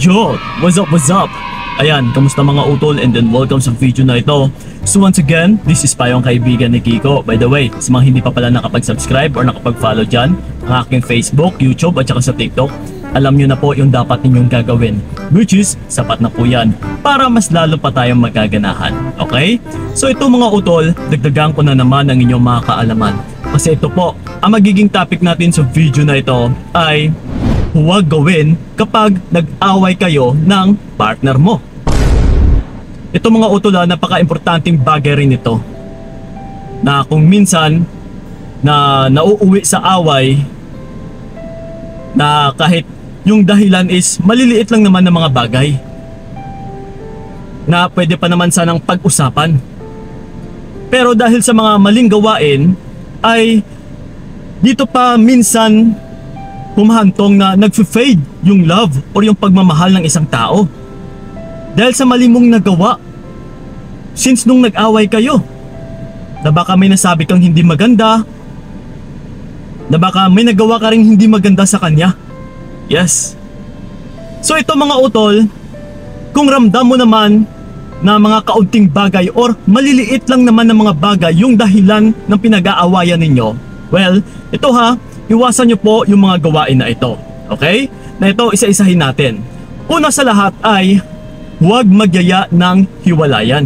Yo! What's up, what's up? Ayan, kamusta mga utol, and then welcome sa video na ito. So once again, this is pa yung kaibigan ni Kiko. By the way, sa mga hindi pa pala nakapag-subscribe or nakapag-follow dyan, ang aking Facebook, YouTube at saka sa TikTok, alam nyo na po yung dapat ninyong gagawin, which is sapat na po yan para mas lalo pa tayong magaganahan. Okay? So ito mga utol, dagdagan ko na naman ang inyong mga kaalaman. Kasi ito po, ang magiging topic natin sa video na ito ay huwag gawin kapag nag-away kayo ng partner mo. Ito mga utol, napaka-importanting bagay rin ito. Na kung minsan na nauuwi sa away na kahit yung dahilan is maliliit lang naman ng mga bagay na pwede pa naman sanang pag-usapan. Pero dahil sa mga maling gawain ay dito pa minsan humahantong na nag-fade yung love or yung pagmamahal ng isang tao. Dahil sa mali mong nagawa since nung nag-away kayo. Na baka may nasabi kang hindi maganda, na baka may nagawa ka ring hindi maganda sa kanya. Yes. So ito mga utol, kung ramdam mo naman na mga kaunting bagay or maliliit lang naman ng mga bagay yung dahilan ng pinag-aawayan ninyo, well, ito ha, iwasan nyo po yung mga gawain na ito. Okay? Na ito, isa-isahin natin. Una sa lahat ay huwag magyaya ng hiwalayan.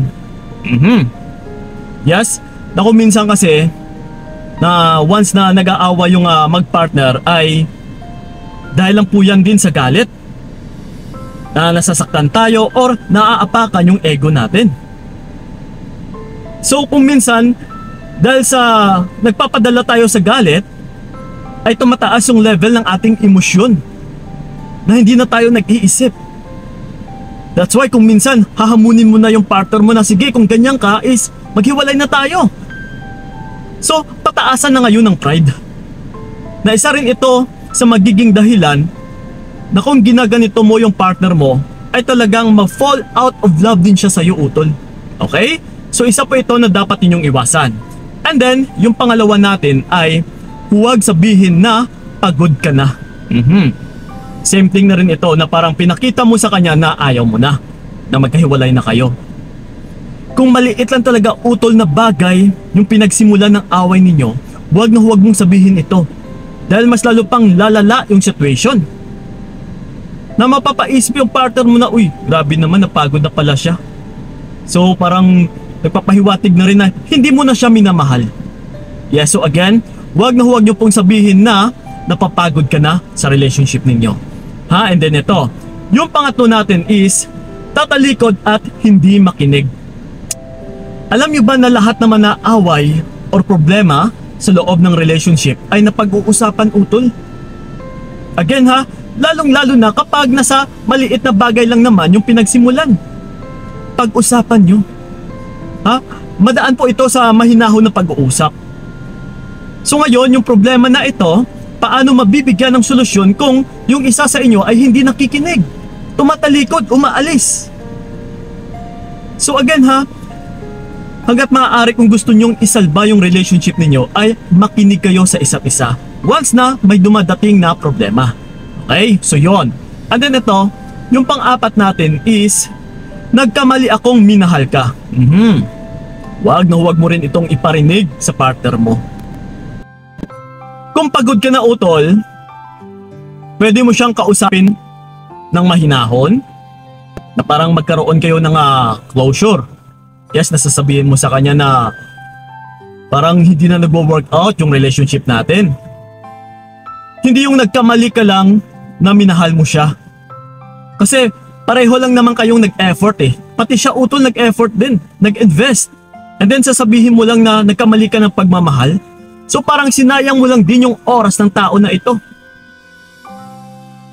Yes, naku minsan kasi na once na nag-aawa yung mag-partner ay dahil lang po yan din sa galit na nasasaktan tayo or naaapakan yung ego natin. So kung minsan dahil sa nagpapadala tayo sa galit ay tumataas yung level ng ating emosyon na hindi na tayo nag-iisip. That's why kung minsan hahamunin mo na yung partner mo na sige kung ganyan ka is maghiwalay na tayo. So pataasan na ngayon ng pride. Na isa rin ito sa magiging dahilan na kung ginaganito mo yung partner mo ay talagang mag-fall out of love din siya sa iyo utol. Okay? So isa po ito na dapat ninyong iwasan. And then yung pangalawa natin ay huwag sabihin na pagod ka na. Same thing na rin ito na parang pinakita mo sa kanya na ayaw mo na magkahiwalay na kayo. Kung maliit lang talaga utol na bagay yung pinagsimulan ng away ninyo, huwag na huwag mong sabihin ito. Dahil mas lalo pang lalala yung situation. Na mapapaisip yung partner mo na, uy, grabe naman, napagod na pala siya. So parang nagpapahiwatig na rin na hindi mo na siya minamahal. Yes, so again, huwag na huwag nyo pong sabihin na napapagod ka na sa relationship ninyo. Ha, and then ito, yung pangatlo natin is tatalikod at hindi makinig. Alam nyo ba na lahat naman na away or problema sa loob ng relationship ay napag-uusapan utol? Again ha, lalong-lalo na kapag nasa maliit na bagay lang naman yung pinagsimulan. Pag-usapan nyo. Ha? Madaan po ito sa mahinahon na pag-uusap. So ngayon, yung problema na ito, paano mabibigyan ng solusyon kung yung isa sa inyo ay hindi nakikinig, tumatalikod, umaalis? So again ha, hanggat maaari kung gusto nyong isalba yung relationship ninyo ay makinig kayo sa isa't isa once na may dumadating na problema. Okay? So yon. And then ito, yung pang-apat natin is nagkamali akong minahal ka. Huwag na huwag mo rin itong iparinig sa partner mo. Kung pagod ka na utol, pwede mo siyang kausapin ng mahinahon na parang magkaroon kayo ng closure. Yes, nasasabihin mo sa kanya na parang hindi na nagwo-work out yung relationship natin. Hindi yung nagkamali ka lang na minahal mo siya. Kasi pareho lang naman kayong nag-effort eh. Pati siya utol nag-effort din, nag-invest. And then sasabihin mo lang na nagkamali ka ng pagmamahal. So parang sinayang mo lang din yung oras ng tao na ito.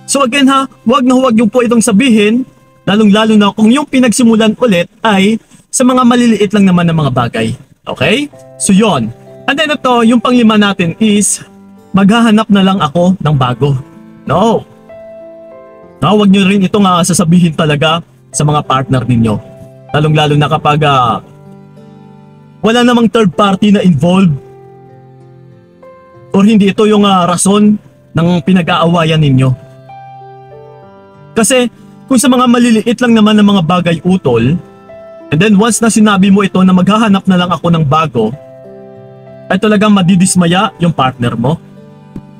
So again ha, huwag na huwag yung po itong sabihin, lalong-lalo na kung yung pinagsimulan ulit ay sa mga maliliit lang naman ng mga bagay. Okay? So yon. And then ito, yung panglima natin is maghahanap na lang ako ng bago. No. No, huwag nyo rin itong sasabihin talaga sa mga partner ninyo. Lalong-lalo na kapag wala namang third party na involved or hindi ito yung rason ng pinag-aawayan ninyo. Kasi kung sa mga maliliit lang naman ng mga bagay utol, and then once na sinabi mo ito na maghahanap na lang ako ng bago, ay talagang madidismaya yung partner mo.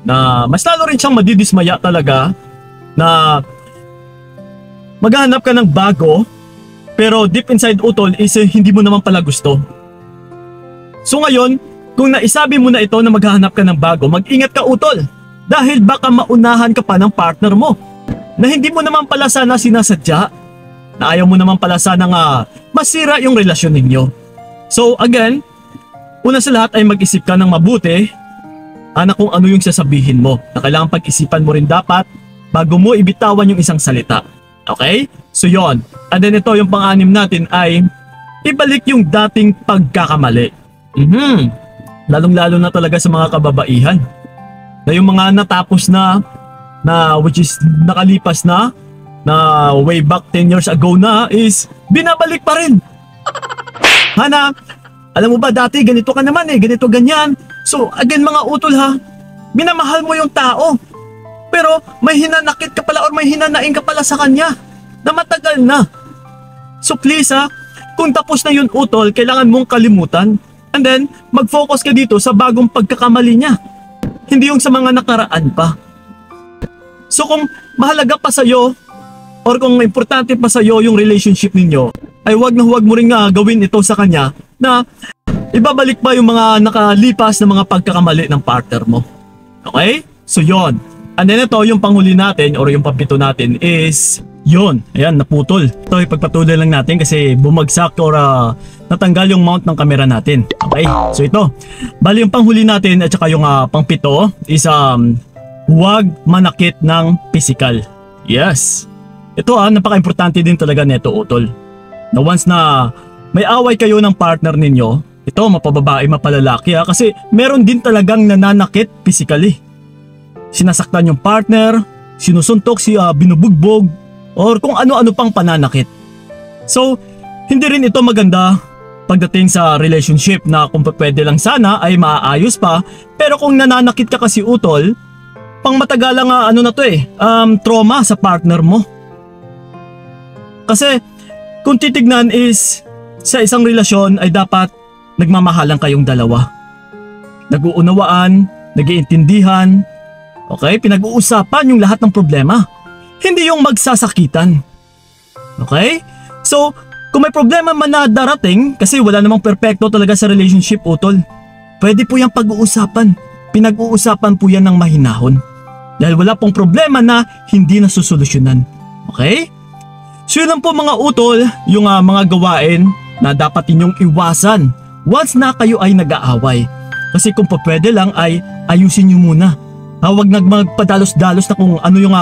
Na mas lalo rin siyang madidismaya talaga na maghahanap ka ng bago, pero deep inside utol is hindi mo naman pala gusto. So ngayon, kung naisabi mo na ito na maghahanap ka ng bago, mag-ingat ka utol. Dahil baka maunahan ka pa ng partner mo na hindi mo naman pala sana sinasadya, na ayaw mo naman pala sana nga masira yung relasyon ninyo. So again, una sa lahat ay mag-isip ka ng mabuti kung ano yung sasabihin mo, na kailangan pag-isipan mo rin dapat bago mo ibitawan yung isang salita. Okay? So yon. And then ito yung pang-anim natin ay ibalik yung dating pagkakamali. Lalong-lalo na talaga sa mga kababaihan. Na yung mga natapos na which is nakalipas na way back 10 years ago na is binabalik pa rin. Hana, alam mo ba dati ganito ka naman ganito ganyan. So again mga utol ha, minamahal mo yung tao. Pero may hinanakit ka pala or may hinanain ka pala sa kanya na matagal na. So please ha, kung tapos na yun utol, kailangan mong kalimutan. And then mag-focus ka dito sa bagong pagkakamali niya. Hindi yung sa mga nakaraan pa. So kung mahalaga pa sa'yo or kung importante pa sa'yo yung relationship ninyo, ay huwag mo rin gawin ito sa kanya na ibabalik pa yung mga nakalipas na mga pagkakamali ng partner mo. Okay? So yon. And then ito yung panghuli natin or yung pampito natin is yon. Ayan, naputol. Ito ipagpatuloy lang natin kasi bumagsak or natanggal yung mount ng camera natin. Okay? So ito. Bali yung panghuli natin at saka yung pangpito is huwag manakit ng physical. Yes. Ito napaka-importante din talaga nito utol. Na once na may away kayo ng partner ninyo, ito mapababae mapalalaki kasi meron din talagang nananakit physically. Sinasaktan yung partner, sinusuntok, binubugbog, or kung ano-ano pang pananakit. So, hindi rin ito maganda pagdating sa relationship na kung pwede lang sana ay maaayos pa, pero kung nananakit ka kasi utol, pang matagalang trauma sa partner mo. Kasi kung titignan is sa isang relasyon ay dapat nagmamahalan kayong dalawa. Nag-uunawaan, nag-iintindihan, okay? Pinag-uusapan yung lahat ng problema. Hindi yung magsasakitan. Okay? So, kung may problema man na darating, kasi wala namang perpekto talaga sa relationship utol, pwede po yung pag-uusapan. Pinag-uusapan po yan ng mahinahon. Dahil wala pong problema na hindi nasusolusyonan. Okay? So yun lang po mga utol, yung mga gawain na dapat inyong iwasan once na kayo ay nag-aaway. Kasi kung pa pwede lang ay ayusin nyo muna. Huwag magpadalos-dalos na kung ano yung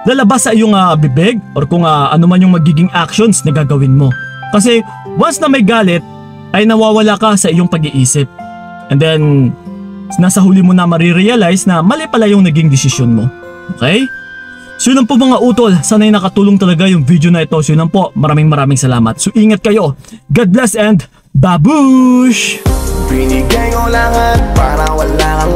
lalabas sa iyong bibig or kung ano man yung magiging actions na gagawin mo. Kasi once na may galit ay nawawala ka sa iyong pag-iisip. And then nasa huli mo na marirealize na mali pala yung naging desisyon mo. Okay? So yun lang po mga utol, sana'y nakatulong talaga yung video na ito. So yun lang po, maraming salamat. So ingat kayo, God bless and babush! Binigay ko lahat para wala kang